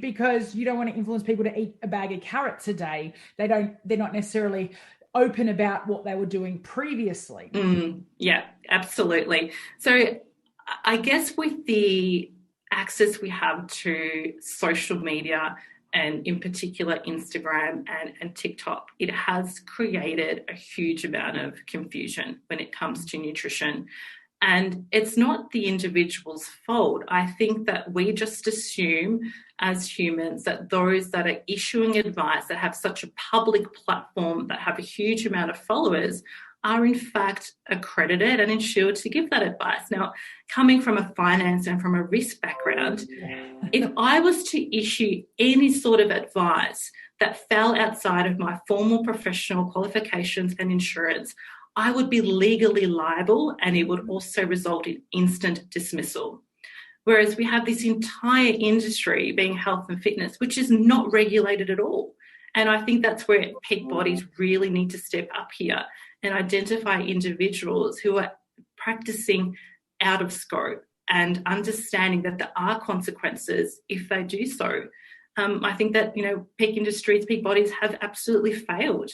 because you don't want to influence people to eat a bag of carrots a day. They're not necessarily open about what they were doing previously. Yeah, absolutely. So I guess with the access we have to social media, and in particular Instagram and TikTok, it has created a huge amount of confusion when it comes to nutrition. And it's not the individual's fault. I think that we just assume as humans that those that are issuing advice, that have such a public platform, that have a huge amount of followers, are in fact accredited and insured to give that advice. Now, coming from a finance and from a risk background, if I was to issue any sort of advice that fell outside of my formal professional qualifications and insurance, I would be legally liable, and it would also result in instant dismissal. Whereas we have this entire industry, being health and fitness, which is not regulated at all. And I think that's where peak bodies really need to step up here and identify individuals who are practicing out of scope and understanding that there are consequences if they do so. I think that, peak industries, peak bodies have absolutely failed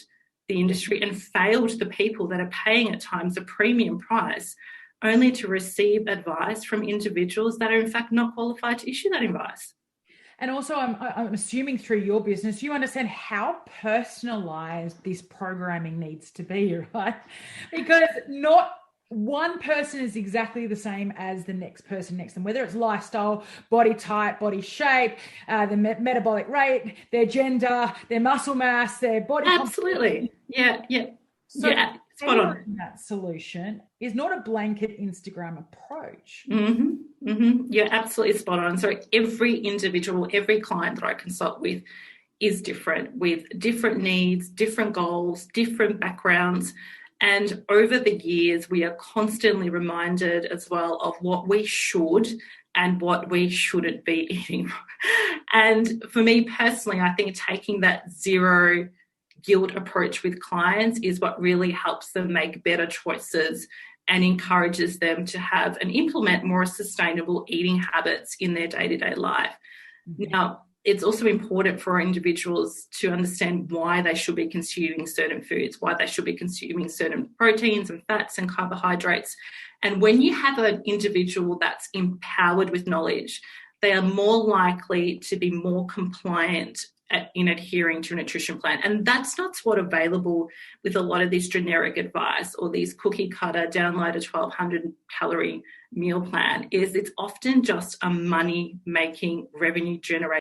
the industry and failed the people that are paying at times a premium price only to receive advice from individuals that are in fact not qualified to issue that advice. And also, I'm assuming through your business, you understand how personalized this programming needs to be, right? Because not one person is exactly the same as the next person next to them, whether it's lifestyle, body type, body shape, the metabolic rate, their gender, their muscle mass, their body. Absolutely. Yeah. So spot on. That solution is not a blanket Instagram approach. You're absolutely spot on. So every individual, every client that I consult with is different, with different needs, different goals, different backgrounds. And over the years, we are constantly reminded as well of what we should and what we shouldn't be eating. And for me personally, I think taking that zero guilt approach with clients is what really helps them make better choices and encourages them to have and implement more sustainable eating habits in their day-to-day life. Now, it's also important for individuals to understand why they should be consuming certain foods, why they should be consuming certain proteins and fats and carbohydrates. And when you have an individual that's empowered with knowledge, they are more likely to be more compliant in adhering to a nutrition plan. And that's not what's available with a lot of this generic advice or these cookie cutter download a 1,200 calorie meal plan. Is it's often just a money making, revenue generating